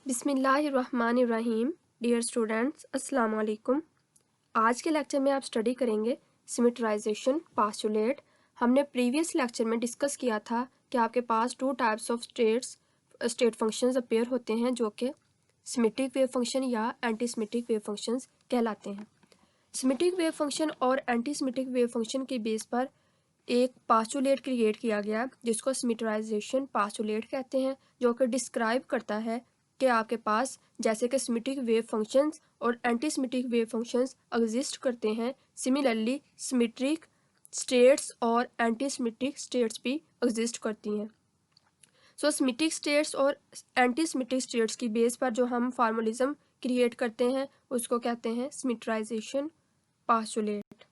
बिस्मिल्लाहिर्रहमानिर्रहीम। Dear students, अस्सलाम वालेकुम। आज के लेक्चर में आप स्टडी करेंगे सिमेट्राइजेशन पास्टुलेट। हमने प्रीवियस लेक्चर में डिस्कस किया था कि आपके पास two types of state functions appear होते हैं जो कि सिमेट्रिक वेव फंक्शन या एंटी सिमेट्रिक वेव फंक्शंस कहलाते हैं। सिमेट्रिक वेव फंक्शन और एंटी सिमेट्रिक वेव फंक्शन के बेस पर एक पास्टुलेट क्रिएट किया गया जिसको सिमेट्राइजेशन पास्टुलेट कहते हैं, जो कि डिस्क्राइब करता है कि आपके पास जैसे कि सिमेट्रिक वेव फंक्शंस और anti symmetric wave functions exist करते हैं, सिमिलरली सिमेट्रिक स्टेट्स और एंटी सिमेट्रिक स्टेट्स भी एग्जिस्ट करती हैं। सो सिमेट्रिक स्टेट्स और एंटी सिमेट्रिक स्टेट्स की बेस पर जो हम फार्मलिज्म क्रिएट करते हैं उसको कहते हैं सिमेट्राइजेशन पास्टुलेट।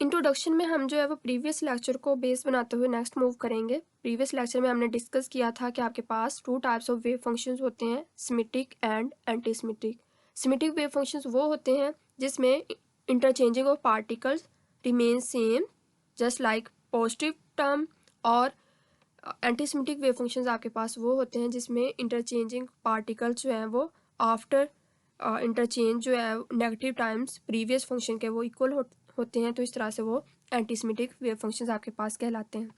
इंट्रोडक्शन में हम जो है वो प्रीवियस लेक्चर को बेस बनाते हुए नेक्स्ट मूव करेंगे। प्रीवियस लेक्चर में हमने डिस्कस किया था कि आपके पास two types of wave functions होते हैं, symmetric and anti symmetric. Symmetric wave functions वो होते हैं जिसमें interchanging of particles remain same just like positive term, और एंटी सिमेट्रिक वेव फंक्शंस आपके पास वो होते हैं जिसमें इंटरचेंजिंग पार्टिकल्स जो हैं वो आफ्टर इंटरचेंज जो है नेगेटिव टाइम्स प्रीवियस फंक्शन के वो इक्वल होते हैं। तो इस तरह से वो एंटी सिमेट्रिक वेव फंक्शंस आपके पास कहलाते हैं।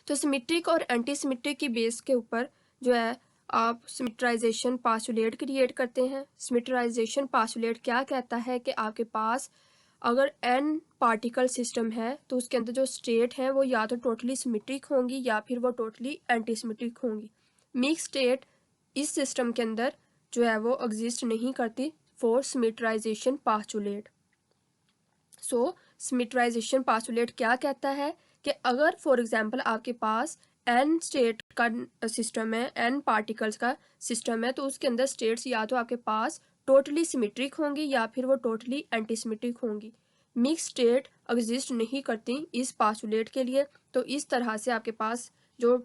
तो सिमेट्रिक और एंटी सिमेट्रिक की बेस के ऊपर जो है आप सिमेट्राइजेशन पास्टुलेट क्रिएट करते हैं। सिमेट्राइजेशन पास्टुलेट क्या कहता है कि आपके पास अगर n पार्टिकल सिस्टम है तो उसके अंदर जो स्टेट है वो या तो टोटली सिमेट्रिक होंगी या फिर वो टोटली एंटी सिमेट्रिक होंगी। मिक्स स्टेट इस सिस्टम के अंदर जो है वो एग्जिस्ट नहीं करती फॉर सिमेट्राइजेशन पास्टुलेट। सो सिमेट्राइजेशन पास्टुलेट क्या कहता है कि अगर फॉर एग्जांपल आपके पास n स्टेट का सिस्टम है, n पार्टिकल्स का सिस्टम है, तो उसके अंदर स्टेट्स या तो आपके पास टोटली सिमेट्रिक होंगी या फिर वो टोटली एंटी सिमेट्रिक होंगी। मिक्स स्टेट एग्जिस्ट नहीं करती इस पास्टुलेट के लिए। तो इस तरह से आपके पास जो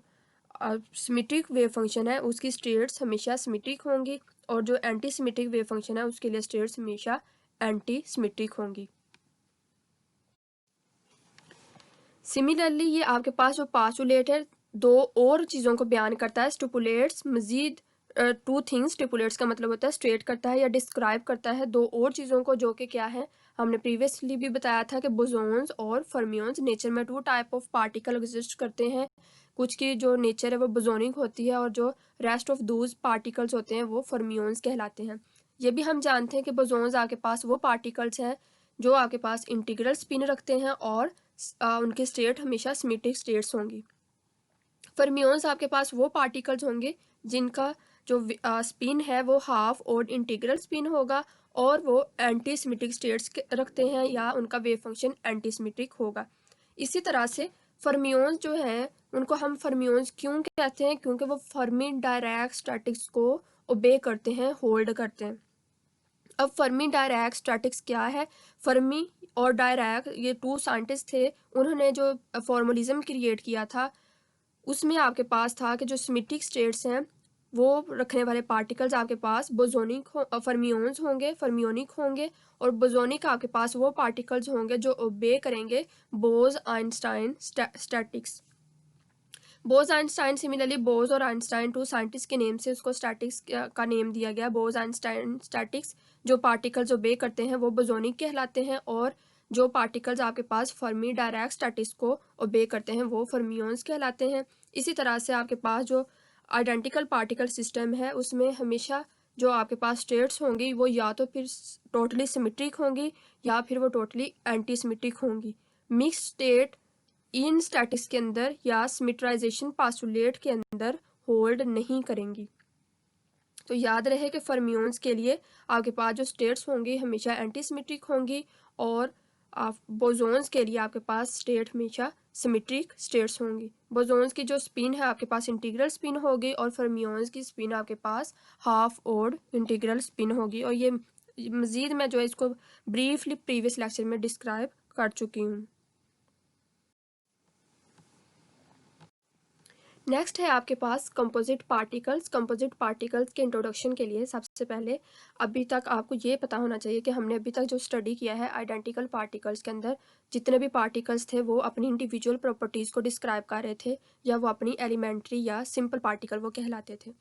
सिमेट्रिक वेव फंक्शन है उसकी स्टेट्स हमेशा सिमेट्रिक होंगी और जो एंटी सिमेट्रिक वेव फंक्शन है उसके लिए स्टेट्स हमेशा एंटी सिमेट्रिक होंगी। सिमिलरली ये आपके पास जो पास्टुलेट है दो और चीज़ों को बयान करता है। स्टिपुलेट्स मजीद टू थिंग्स, स्टिपुलेट्स का मतलब होता है स्टेट करता है या डिस्क्राइब करता है दो और चीज़ों को, जो कि क्या है हमने प्रीवियसली भी बताया था कि बोसोन्स और फर्मियोन्स। नेचर में two type of particle exist करते हैं, कुछ की जो नेचर है वो बोसोनिक होती है और जो रेस्ट ऑफ दूज पार्टिकल्स होते हैं वो फर्मियोन्स कहलाते हैं। ये भी हम जानते हैं कि बोसोन्स आपके पास वो पार्टिकल्स हैं जो आपके पास इंटीग्रल स्पिन रखते हैं और उनके स्टेट हमेशा सिमेट्रिक स्टेट्स होंगी। फर्मियोन्स आपके पास वो पार्टिकल्स होंगे जिनका जो स्पिन है वो हाफ और इंटीग्रल स्पिन होगा और वो एंटी सिमेट्रिक स्टेट्स रखते हैं या उनका वेव फंक्शन एंटी सिमेट्रिक होगा। इसी तरह से फर्मियोन्स जो हैं उनको हम फर्मियोन्स क्यों कहते हैं, क्योंकि वो फर्मी डायराक स्टैटिक्स को ओबे करते हैं, होल्ड करते हैं। अब फर्मी डायराक स्टैटिक्स क्या है? फर्मी और डायराक ये टू साइंटिस्ट थे, उन्होंने जो फॉर्मलिज्म क्रिएट किया था उसमें आपके पास था कि जो सिमेट्रिक स्टेट्स हैं वो रखने वाले पार्टिकल्स आपके पास बोसोनिक फर्मियोन्स होंगे, फर्मियोनिक होंगे, और बोसोनिक आपके पास वो पार्टिकल्स होंगे जो ओबे करेंगे बोज आइंस्टाइन स्टैटिक्स। बोज आइंस्टाइन, सिमिलरली बोज और आइंस्टाइन टू साइंटिस्ट के नेम से उसको स्टैटिक्स का नेम दिया गया, बोज आइंस्टाइन स्टैटिक्स। जो पार्टिकल्स ओबे करते हैं वो बोसोनिक कहलाते हैं और जो पार्टिकल्स आपके पास फर्मी डायराक स्टैटिक्स को ओबे करते हैं वो फर्मियोन्स कहलाते हैं। इसी तरह से आपके पास जो आइडेंटिकल पार्टिकल सिस्टम है उसमें हमेशा जो आपके पास स्टेट्स होंगी वो या तो फिर टोटली सिमेट्रिक होंगी या फिर वो टोटली एंटी सिमेट्रिक होंगी। मिक्स स्टेट इन स्टैटिक्स के अंदर या सिमेट्राइजेशन पास्टुलेट के अंदर होल्ड नहीं करेंगी। तो याद रहे कि फर्मियोन्स के लिए आपके पास जो स्टेट्स होंगी हमेशा एंटी सिमेट्रिक होंगी और बोसोन्स के लिए आपके पास स्टेट हमेशा सिमेट्रिक स्टेट्स होंगी। बोसोन्स की जो स्पिन है आपके पास इंटीग्रल स्पिन होगी और फर्मियोन्स की स्पिन आपके पास हाफ और इंटीग्रल स्पिन होगी। और ये मज़ीद मैं जो है इसको ब्रीफली प्रीवियस लेक्चर में डिस्क्राइब कर चुकी हूँ। नेक्स्ट है आपके पास कंपोजिट पार्टिकल्स। कंपोजिट पार्टिकल्स के इंट्रोडक्शन के लिए सबसे पहले अभी तक आपको ये पता होना चाहिए कि हमने अभी तक जो स्टडी किया है आइडेंटिकल पार्टिकल्स के अंदर जितने भी पार्टिकल्स थे वो अपनी इंडिविजुअल प्रॉपर्टीज़ को डिस्क्राइब कर रहे थे या वो अपनी एलिमेंट्री या सिंपल पार्टिकल वो कहलाते थे।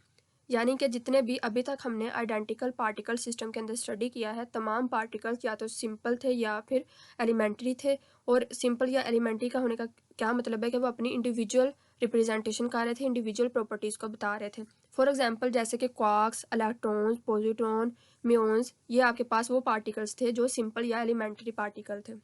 यानी कि जितने भी अभी तक हमने आइडेंटिकल पार्टिकल सिस्टम के अंदर स्टडी किया है तमाम पार्टिकल्स या तो सिंपल थे या फिर एलिमेंट्री थे। और सिंपल या एलिमेंट्री का होने का क्या मतलब है कि वो अपनी इंडिविजुअल रिप्रेजेंटेशन कर रहे थे, इंडिविजुअल प्रॉपर्टीज़ को बता रहे थे। फॉर एग्जांपल जैसे कि क्वार्क्स, इलेक्ट्रॉन्स, पॉजिट्रॉन, म्यून्स, ये आपके पास वो पार्टिकल्स थे जो सिंपल या एलिमेंट्री पार्टिकल थे।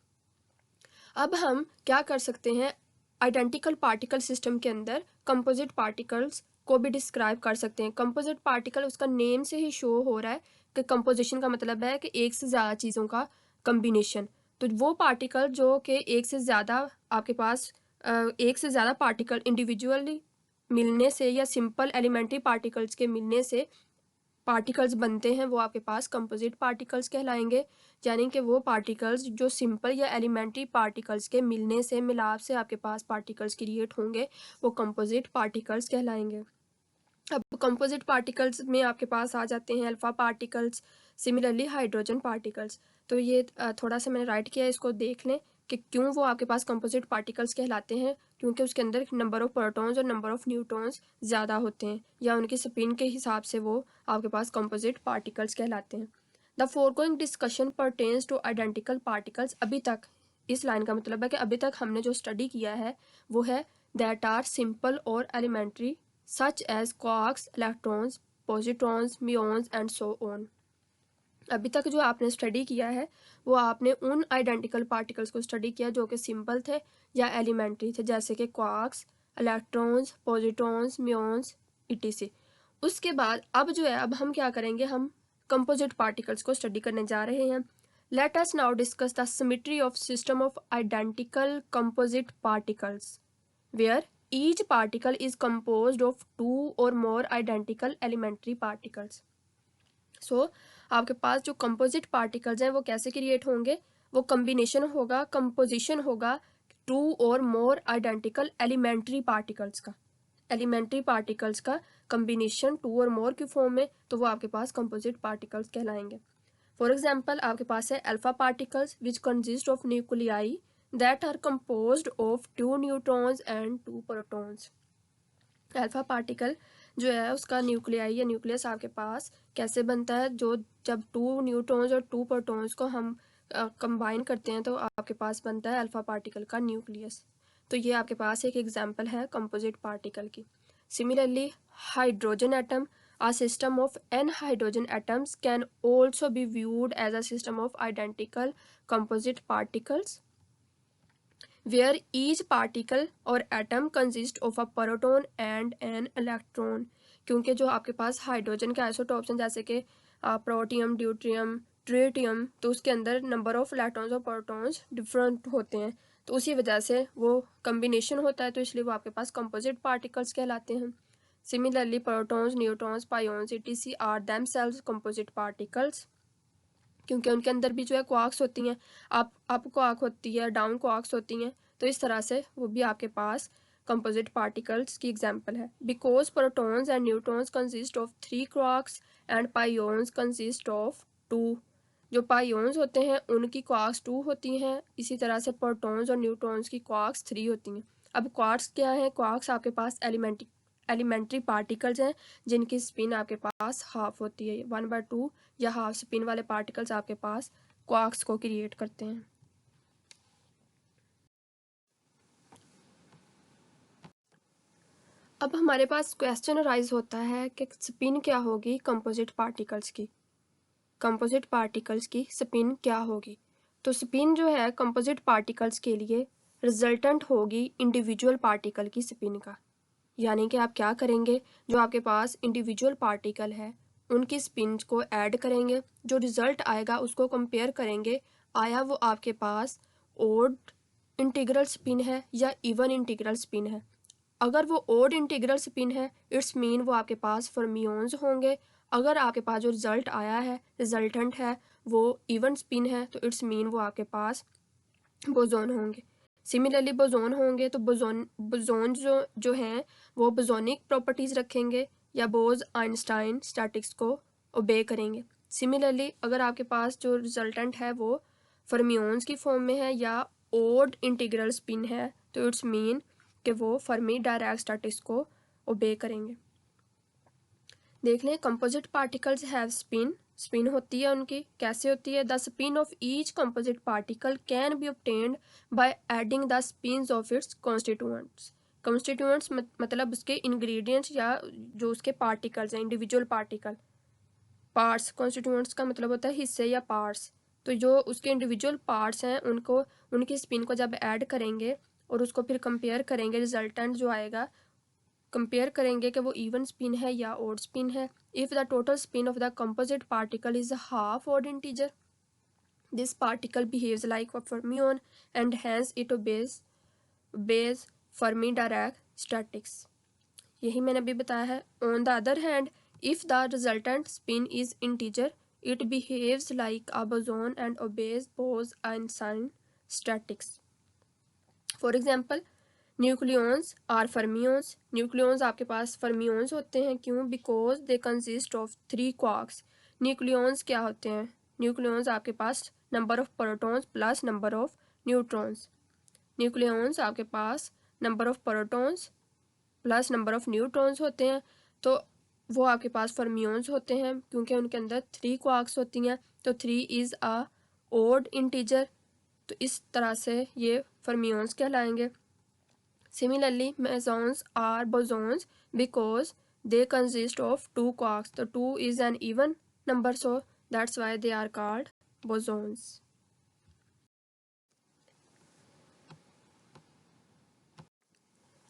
अब हम क्या कर सकते हैं, आइडेंटिकल पार्टिकल सिस्टम के अंदर कंपोजिट पार्टिकल्स को भी डिस्क्राइब कर सकते हैं। कंपोजिट पार्टिकल उसका नेम से ही शो हो रहा है कि कंपोजिशन का मतलब है कि एक से ज़्यादा चीज़ों का कम्बिनेशन। तो वो पार्टिकल जो कि एक से ज़्यादा आपके पास एक से ज़्यादा पार्टिकल इंडिविजुअली मिलने से या सिंपल एलिमेंट्री पार्टिकल्स के मिलने से पार्टिकल्स बनते हैं वो आपके पास कंपोजिट पार्टिकल्स कहलाएंगे। यानी कि वो पार्टिकल्स जो सिंपल या एलिमेंट्री पार्टिकल्स के मिलने से मिलाप से आपके पास पार्टिकल्स क्रिएट होंगे वो कंपोजिट पार्टिकल्स कहलाएंगे। अब कंपोजिट पार्टिकल्स में आपके पास आ जाते हैं alpha particles, similarly hydrogen particles. तो ये थोड़ा सा मैंने राइट किया है, इसको देख लें कि क्यों वो आपके पास कंपोजिट पार्टिकल्स कहलाते हैं, क्योंकि उसके अंदर नंबर ऑफ प्रोटॉन्स और नंबर ऑफ न्यूट्रॉन्स ज़्यादा होते हैं या उनकी स्पिन के हिसाब से वो आपके पास कंपोजिट पार्टिकल्स कहलाते हैं। The foregoing discussion pertains to identical particles. अभी तक इस लाइन का मतलब है कि अभी तक हमने जो स्टडी किया है वो है दैट आर सिंपल और elementary such as quarks, electrons, positrons, muons and so on। अभी तक जो आपने स्टडी किया है वो आपने उन आइडेंटिकल पार्टिकल्स को स्टडी किया जो कि सिंपल थे या एलिमेंट्री थे, जैसे कि क्वार्क्स, इलेक्ट्रॉन्स, पॉजिट्रॉन्स, म्यून्स etc। उसके बाद अब जो है अब हम क्या करेंगे, हम कंपोजिट पार्टिकल्स को स्टडी करने जा रहे हैं। Let us now discuss the symmetry of system of identical composite particles where each particle is composed of two or more identical elementary particles। आपके पास जो कंपोजिट पार्टिकल्स हैं वो कैसे क्रिएट होंगे, वो कम्बिनेशन होगा, कंपोजिशन होगा टू और मोर आइडेंटिकल एलिमेंट्री पार्टिकल्स का कम्बिनेशन टू और मोर की फॉर्म में, तो वो आपके पास कंपोजिट पार्टिकल्स कहलाएंगे। फॉर एग्जाम्पल आपके पास है alpha particles which consist of nuclei that are composed of 2 neutrons and 2 protons। Alpha particle जो है उसका न्यूक्लियाई या न्यूक्लियस आपके पास कैसे बनता है, जो जब 2 न्यूट्रॉन्स और 2 प्रोटॉन्स को हम कंबाइन करते हैं तो आपके पास बनता है अल्फा पार्टिकल का न्यूक्लियस। तो ये आपके पास एक एग्जांपल है कंपोजिट पार्टिकल की। Similarly hydrogen atom, a system of n hydrogen atoms can also be viewed as a system of identical composite particles where each particle और atom consist of a proton and an electron। क्योंकि जो आपके पास hydrogen के isotopes हैं जैसे कि protium, deuterium, tritium, तो उसके अंदर नंबर ऑफ इलेक्ट्रॉन्स और प्रोटॉन्स डिफरेंट होते हैं, तो उसी वजह से वो कम्बिनेशन होता है, तो इसलिए वो आपके पास कंपोजिट पार्टिकल्स कहलाते हैं। Similarly protons, neutrons, pions etc are themselves composite particles, क्योंकि उनके अंदर भी जो है क्वार्क्स होती हैं, अप क्वार्क होती है, डाउन क्वार्क्स होती हैं, तो इस तरह से वो भी आपके पास कंपोजिट पार्टिकल्स की एग्जांपल है। Because protons and neutrons consist of 3 quarks and pions consist of 2। जो पायोन्स होते हैं उनकी क्वार्क्स 2 होती हैं, इसी तरह से प्रोटॉन्स और न्यूट्रॉन्स की क्वार्क्स 3 होती हैं। अब क्वार्क्स क्या है, क्वार्क्स आपके पास एलिमेंट्री पार्टिकल्स हैं जिनकी स्पिन आपके पास हाफ होती है, 1/2 या हाफ स्पिन वाले पार्टिकल्स आपके पास क्वार्क्स को क्रिएट करते हैं। अब हमारे पास क्वेश्चन अराइज होता है कि स्पिन क्या होगी कंपोजिट पार्टिकल्स की, कंपोजिट पार्टिकल्स की स्पिन क्या होगी। तो स्पिन जो है कंपोजिट पार्टिकल्स के लिए रिजल्टेंट होगी इंडिविजुअल पार्टिकल की स्पिन का। यानी कि आप क्या करेंगे, जो आपके पास इंडिविजुअल पार्टिकल है उनकी स्पिन को ऐड करेंगे, जो रिजल्ट आएगा उसको कंपेयर करेंगे, आया वो आपके पास ओड इंटीग्रल स्पिन है या इवन इंटीग्रल स्पिन है। अगर वो ओड इंटीग्रल स्पिन है इट्स मीन वो आपके पास फर्मियोन्स होंगे। अगर आपके पास जो रिजल्ट आया है, रिजल्टेंट है, वो इवन स्पिन है, तो इट्स मीन वो आपके पास बोसॉन होंगे। सिमिलरली बोजोन होंगे तो बोजोन जो हैं वो बोजोनिक प्रॉपर्टीज़ रखेंगे या बोज आइंस्टाइन स्टैटिक्स को ओबे करेंगे। सिमिलरली अगर आपके पास जो रिजल्टेंट है वो फर्मियोन्स की फॉर्म में है या ओड इंटीग्रल स्पिन है तो इट्स मीन कि वो फर्मी डायरेक्ट स्टैटिक्स को ओबे करेंगे। देख लें, कंपोजिट पार्टिकल्स हैव स्पिन होती है उनकी, कैसे होती है? The spin of each composite particle can be obtained by adding the spins of its constituents मतलब उसके इंग्रेडिएंट्स या जो उसके पार्टिकल्स हैं, इंडिविजुअल पार्ट्स। कॉन्स्टिट्यूएंट्स का मतलब होता है हिस्से या पार्ट्स। तो जो उसके इंडिविजुअल पार्ट्स हैं उनको, उनकी स्पिन को जब ऐड करेंगे और उसको फिर कंपेयर करेंगे, रिजल्टेंट जो आएगा कंपेयर करेंगे कि वो इवन स्पिन है या ओड स्पिन है। If the total spin of the composite particle is half odd integer, this particle behaves like a fermion and hence it obeys Fermi Dirac statics. यही मैंने अभी बताया है। On the other hand, if the resultant spin is integer, it behaves like a boson and obeys Bose-Einstein statics। For example, nucleons are fermions. Nucleons आपके पास fermions होते हैं, क्यों? Because they consist of 3 quarks. Nucleons क्या होते हैं? Nucleons आपके पास number of protons plus number of neutrons. Nucleons आपके पास number of protons plus number of neutrons होते हैं, तो वो आपके पास फर्मियोन्स होते हैं क्योंकि उनके अंदर 3 क्वार्क्स होती हैं। तो 3 इज़ अ ओड इंटीजर, तो इस तरह से ये फर्मियोन्स कहलाएंगे। Similarly, mesons are bosons because they consist of 2 quarks. So 2 is an even number, so that's why they are called bosons.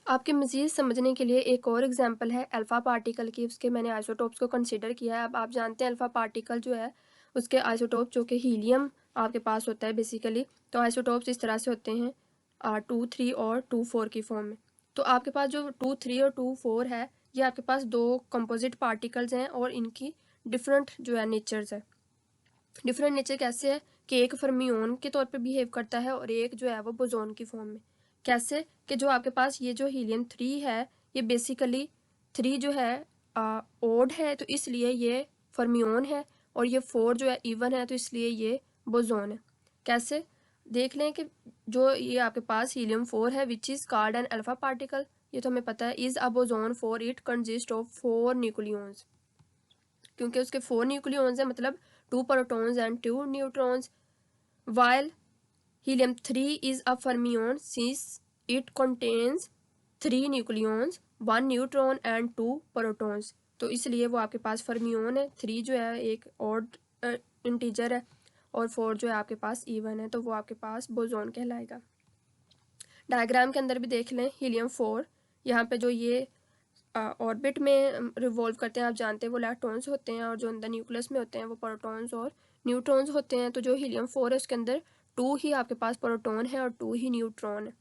आपके मज़ीद समझने के लिए एक और एग्जांपल है अल्फ़ा पार्टिकल की, उसके मैंने आइसोटोप्स को कंसिडर किया है। अब आप जानते हैं अल्फ़ा पार्टिकल जो है उसके आइसोटोप जो कि हीलियम आपके पास होता है बेसिकली। तो आइसोटोप्स इस तरह से होते हैं 2, 3 और 2, 4 की फॉर्म में। तो आपके पास जो 2, 3 और 2, 4 है, ये आपके पास 2 कंपोजिट पार्टिकल्स हैं और इनकी डिफरेंट जो है नेचर्स है। डिफरेंट नेचर कैसे है कि एक फर्मियोन के तौर पे बिहेव करता है और एक जो है वो बोसोन की फॉर्म में। कैसे कि जो आपके पास ये जो हीलियम 3 है, ये बेसिकली 3 जो है ओड है, तो इसलिए ये फर्मियोन है, और ये 4 जो है इवन है, तो इसलिए ये बोसोन है। कैसे? देख लें कि जो ये आपके पास हीलियम 4 है which is called an alpha particle, ये तो हमें पता है, is a boson for it consist of 4 nucleons. क्योंकि उसके 4 न्यूक्लियॉन्स हैं, मतलब 2 protons and 2 neutrons. while helium 3 is a fermion since it contains 3 nucleons, 1 neutron and 2 protons। तो इसलिए वो आपके पास फर्मियोन है। 3 जो है एक ऑड इंटीजर है और 4 जो है आपके पास इवन है, तो वो आपके पास बोसोन कहलाएगा। डायग्राम के अंदर भी देख लें, हीलियम 4 यहाँ पे जो ये ऑर्बिट में रिवॉल्व करते हैं, आप जानते हैं वो इलेक्ट्रॉन्स होते हैं, और जो अंदर न्यूक्लियस में होते हैं वो प्रोटॉन्स और न्यूट्रॉन्स होते हैं। तो जो हीलियम 4 है उसके अंदर 2 ही आपके पास प्रोटॉन है और 2 ही न्यूट्रॉन है।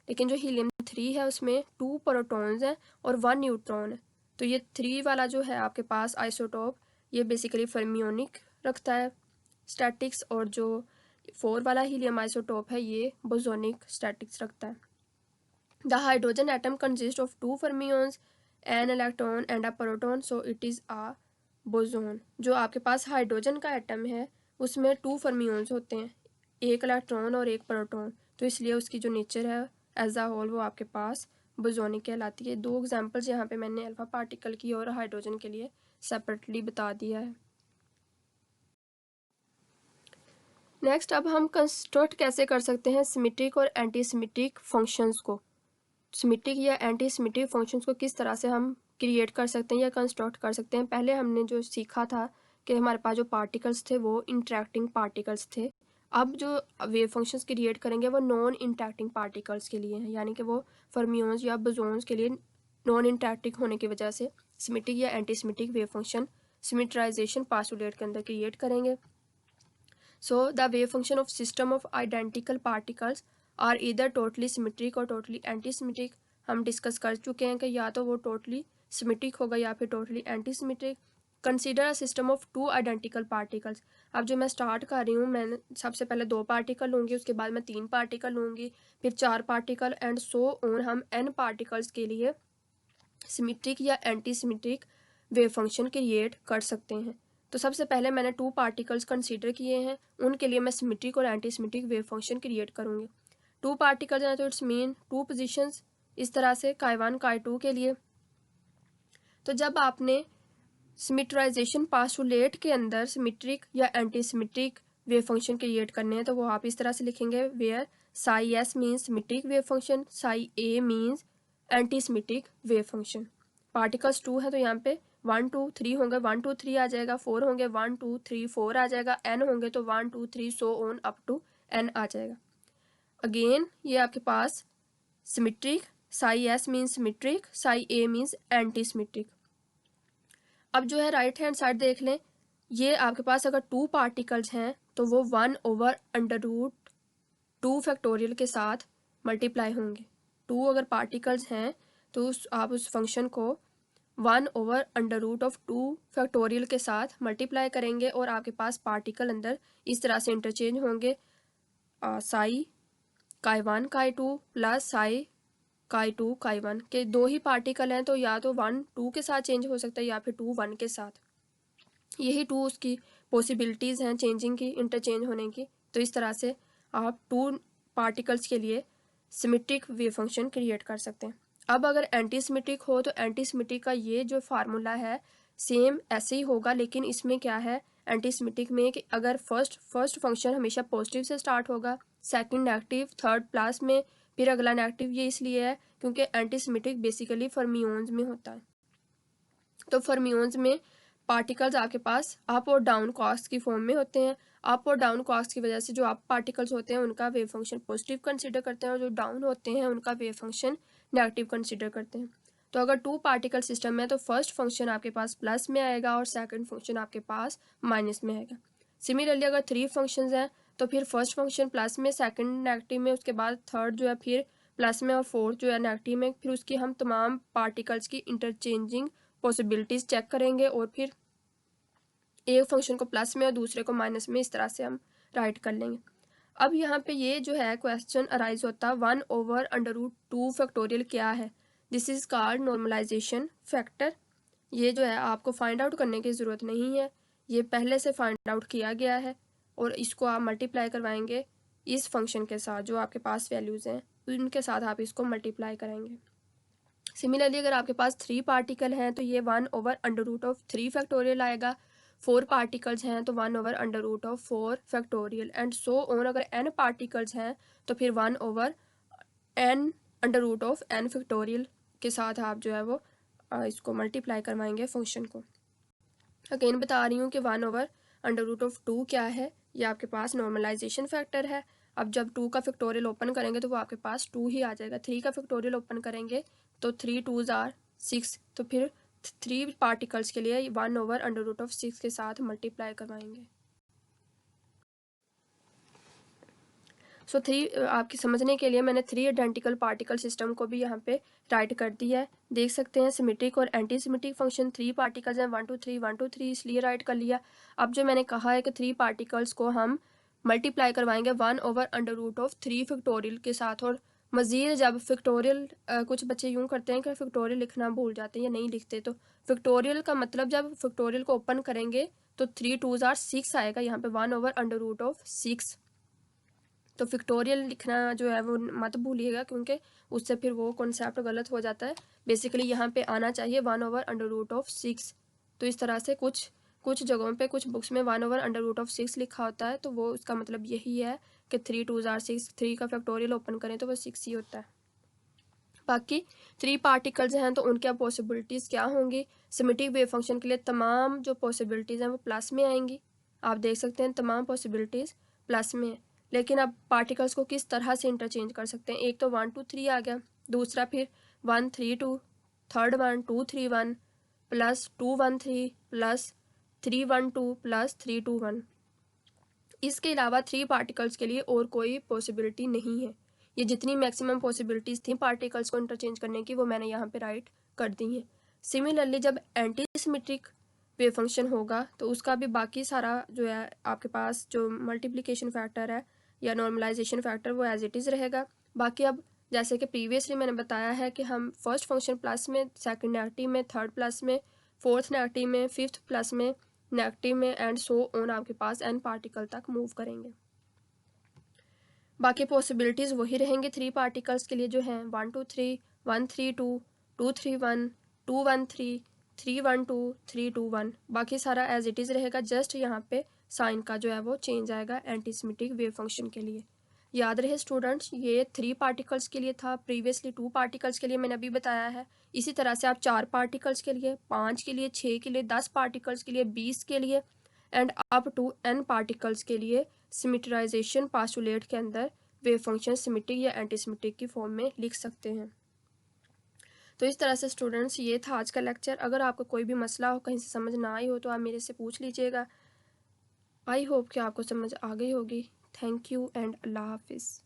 लेकिन जो हीलियम 3 है उसमें 2 प्रोटॉन्स हैं और 1 न्यूट्रॉन है। तो ये 3 वाला जो है आपके पास आइसोटोप, ये बेसिकली फर्मियोनिक रखता है स्टैटिक्स, और जो 4 वाला हीलियम आइसोटोप है ये बोसोनिक स्टैटिक्स रखता है। The hydrogen atom consist of 2 fermions, an electron and a proton, so it is a boson. जो आपके पास हाइड्रोजन का एटम है उसमें 2 फर्मियोन्स होते हैं, एक इलेक्ट्रॉन और एक प्रोटॉन, तो इसलिए उसकी जो नेचर है एज अ होल वो आपके पास बोसोनिक कहलाती है। 2 एग्जांपल्स यहाँ पे मैंने अल्फा पार्टिकल की और हाइड्रोजन के लिए सेपरेटली बता दिया है। नेक्स्ट, अब हम कंस्ट्रक्ट कैसे कर सकते हैं सिमेट्रिक और एंटी सिमेट्रिक फंक्शंस को। सिमेट्रिक या एंटी सिमेट्रिक फंक्शंस को किस तरह से हम क्रिएट कर सकते हैं या कंस्ट्रक्ट कर सकते हैं। पहले हमने जो सीखा था कि हमारे पास जो पार्टिकल्स थे वो इंटरेक्टिंग पार्टिकल्स थे। अब जो वेव फंक्शंस क्रिएट करेंगे वो नॉन इंटरेक्टिंग पार्टिकल्स के लिए हैं, यानी कि वो फर्मियोन्स या बोसोन्स के लिए नॉन इंटरेक्टिंग होने की वजह से सिमेट्रिक या anti symmetric wave function symmetrization postulate के अंदर क्रिएट करेंगे। So the wave function of system of identical particles are either totally symmetric और totally anti-symmetric। हम डिस्कस कर चुके हैं कि या तो वो totally symmetric होगा या फिर totally anti-symmetric। Consider a system of to identical particles. अब जो मैं स्टार्ट कर रही हूँ, मैं सबसे पहले 2 पार्टिकल लूँगी, उसके बाद मैं 3 पार्टिकल लूँगी, फिर 4 पार्टिकल एंड सो ऑन। हम n पार्टिकल्स के लिए सिमेट्रिक या anti symmetric wave function create कर सकते हैं। तो सबसे पहले मैंने 2 पार्टिकल्स कंसीडर किए हैं, उनके लिए मैं सिमेट्रिक और anti symmetric wave function create करूँगी। 2 पार्टिकल्स हैं तो इट्स मीन 2 पोजीशंस, इस तरह से chi1 chi2 के लिए। तो जब आपने सिमेट्राइजेशन पास्टुलेट के अंदर सिमेट्रिक या anti symmetric wave function create करने हैं तो वो आप इस तरह से लिखेंगे, where psi S means symmetric wave function, psi A means anti symmetric wave function. Particles 2 है तो यहाँ पे 1 2 3 होंगे, 1 2 3 आ जाएगा, 4 होंगे 1 2 3 4 आ जाएगा, n होंगे तो 1 2 3 so on up to n आ जाएगा। अगेन ये आपके पास symmetric, psi S means symmetric, psi A means anti symmetric. अब जो है राइट हैंड साइड देख लें, ये आपके पास अगर 2 पार्टिकल्स हैं तो वो 1/√2 फैक्टोरियल के साथ मल्टीप्लाई होंगे। 2 अगर पार्टिकल्स हैं तो आप उस फंक्शन को 1/√2 फैक्टोरियल के साथ मल्टीप्लाई करेंगे और आपके पास पार्टिकल अंदर इस तरह से इंटरचेंज होंगे, Sai chi1 chi2 plus psi chi2 chi1 के 2 ही पार्टिकल हैं तो या तो 1 2 के साथ चेंज हो सकता है या फिर 2 1 के साथ। यही 2 उसकी पॉसिबिलिटीज़ हैं चेंजिंग की, इंटरचेंज होने की। तो इस तरह से आप 2 पार्टिकल्स के लिए सिमेट्रिक वेव फंक्शन क्रिएट कर सकते हैं। अब अगर एंटी सिमेट्रिक हो तो एंटी सिमेट्रिक का ये जो फार्मूला है सेम ऐसे ही होगा, लेकिन इसमें क्या है एंटी सिमेट्रिक में कि अगर फर्स्ट फंक्शन हमेशा पॉजिटिव से स्टार्ट होगा, सेकंड नेगेटिव, थर्ड प्लस में, फिर अगला नेगेटिव। ये इसलिए है क्योंकि एंटी सिमेट्रिक बेसिकली फर्मियोन्स में होता है। तो फर्मियोन्स में पार्टिकल्स आपके पास अप और डाउन क्वार्क्स की फॉर्म में होते हैं। अप और डाउन क्वार्क्स की वजह से जो अप पार्टिकल्स होते हैं उनका वेव फंक्शन पॉजिटिव कंसीडर करते हैं और जो डाउन होते हैं उनका वेव फंक्शन नेगेटिव कंसीडर करते हैं। तो अगर 2 पार्टिकल सिस्टम है तो फर्स्ट फंक्शन आपके पास प्लस में आएगा और सेकंड फंक्शन आपके पास माइनस में आएगा। सिमिलरली अगर 3 फंक्शंस हैं तो फिर फर्स्ट फंक्शन प्लस में, सेकंड नेगेटिव में, उसके बाद थर्ड जो है फिर प्लस में और फोर्थ जो है नेगेटिव में। फिर उसकी हम तमाम पार्टिकल्स की इंटरचेंजिंग पॉसिबिलिटीज़ चेक करेंगे और फिर एक फंक्शन को प्लस में और दूसरे को माइनस में, इस तरह से हम राइट कर लेंगे। अब यहाँ पे ये जो है क्वेश्चन अराइज होता है 1/√2 फैक्टोरियल क्या है। This is called normalisation factor. ये जो है आपको फाइंड आउट करने की ज़रूरत नहीं है, ये पहले से फाइंड आउट किया गया है और इसको आप मल्टीप्लाई करवाएंगे इस फंक्शन के साथ। जो आपके पास वैल्यूज़ हैं उनके साथ आप इसको मल्टीप्लाई करेंगे। सिमिलरली अगर आपके पास 3 पार्टिकल हैं तो ये 1/√3 फैक्टोरियल आएगा। 4 पार्टिकल्स हैं तो 1/√4 फैक्टोरियल एंड सो ऑन। अगर n पार्टिकल्स हैं तो फिर 1/n फैक्टोरियल के साथ आप जो है वो इसको मल्टीप्लाई करवाएंगे फंक्शन को। अगेन बता रही हूँ कि 1/√2 क्या है, ये आपके पास नॉर्मलाइजेशन फैक्टर है। अब जब 2 का फैक्टोरियल ओपन करेंगे तो वो आपके पास 2 ही आ जाएगा। 3 का फैक्टोरियल ओपन करेंगे तो 3 2s are 6, तो फिर 3 पार्टिकल्स के लिए 1/√6 के साथ मल्टीप्लाई करवाएंगे। सो 3 आपकी समझने के लिए मैंने 3 आइडेंटिकल पार्टिकल सिस्टम को भी यहाँ पे राइट कर दिया है। देख सकते हैं सिमेट्रिक और एंटी सिमेट्रिक फंक्शन 3 पार्टिकल्स हैं, 1 2 3 1 2 3, इसलिए राइट कर लिया। अब जो मैंने कहा है कि 3 पार्टिकल्स को हम मल्टीप्लाई करवाएंगे 1/√3 फैक्टोरियल के साथ। और मज़ीद जब फैक्टोरियल कुछ बच्चे यूँ करते हैं कि फैक्टोरियल लिखना भूल जाते हैं या नहीं लिखते, तो फैक्टोरियल का मतलब जब फैक्टोरियल को ओपन करेंगे तो 3 2s are 6 आएगा, यहाँ पे 1/√6। तो फैक्टोरियल लिखना जो है वो मत भूलिएगा क्योंकि उससे फिर वो कॉन्सेप्ट गलत हो जाता है। बेसिकली यहाँ पे आना चाहिए 1/√6। तो इस तरह से कुछ जगहों पे कुछ बुक्स में 1/√6 लिखा होता है, तो वो उसका मतलब यही है कि 3 2s are 6, 3 का फैक्टोरियल ओपन करें तो वो 6 ही होता है। बाकी 3 पार्टिकल्स हैं तो उनके पॉसिबिलिटीज़ क्या होंगी। सिमेट्रिक वेव फंक्शन के लिए तमाम जो पॉसिबिलिटीज़ हैं वो प्लस में आएंगी। आप देख सकते हैं तमाम पॉसिबिलिटीज़ प्लस में है। लेकिन अब पार्टिकल्स को किस तरह से इंटरचेंज कर सकते हैं। एक तो 1 2 3 आ गया, दूसरा फिर 1 3 2, थर्ड 1 2 3 1 प्लस 2 1 3 प्लस 3 1 2 प्लस 3 2 1। इसके अलावा 3 पार्टिकल्स के लिए और कोई पॉसिबिलिटी नहीं है। ये जितनी मैक्सिमम पॉसिबिलिटीज़ थी पार्टिकल्स को इंटरचेंज करने की वो मैंने यहाँ पे राइट कर दी हैं। सिमिलरली जब एंटी सिमेट्रिक वेव फंक्शन होगा तो उसका भी बाकी सारा जो है आपके पास जो मल्टीप्लिकेशन फैक्टर है या नॉर्मलाइजेशन फैक्टर वो एज इट इज़ रहेगा। बाकी अब जैसे कि प्रीवियसली मैंने बताया है कि हम फर्स्ट फंक्शन प्लस में, सेकंड नेगेटिव में, थर्ड प्लस में, फोर्थ नेगेटिव में, फिफ्थ प्लस में, नेगेटिव में एंड सो ऑन आपके पास n पार्टिकल तक मूव करेंगे। बाकी पॉसिबिलिटीज़ वही रहेंगे 3 पार्टिकल्स के लिए जो हैं 1 2 3, 1 3 2, 2 3 1, 2 1 3, 3 1 2, 3 2 1। बाकी सारा एज इट इज़ रहेगा, जस्ट यहाँ पे साइन का जो है वो चेंज आएगा एंटीसिमेट्रिक वेव फंक्शन के लिए। याद रहे स्टूडेंट्स, ये 3 पार्टिकल्स के लिए था, प्रीवियसली 2 पार्टिकल्स के लिए मैंने अभी बताया है। इसी तरह से आप 4 पार्टिकल्स के लिए, 5 के लिए, 6 के लिए, 10 पार्टिकल्स के लिए, 20 के लिए and up to n particles के लिए सिमेट्राइजेशन पास्टुलेट के अंदर वेव फंक्शन सिमेट्रिक या एंटीसिमेट्रिक की फॉर्म में लिख सकते हैं। तो इस तरह से स्टूडेंट्स ये था आज का लेक्चर। अगर आपको कोई भी मसला हो, कहीं से समझ ना आई हो तो आप मेरे से पूछ लीजिएगा। आई होप कि आपको समझ आ गई होगी। थैंक यू एंड अल्लाह हाफिज़।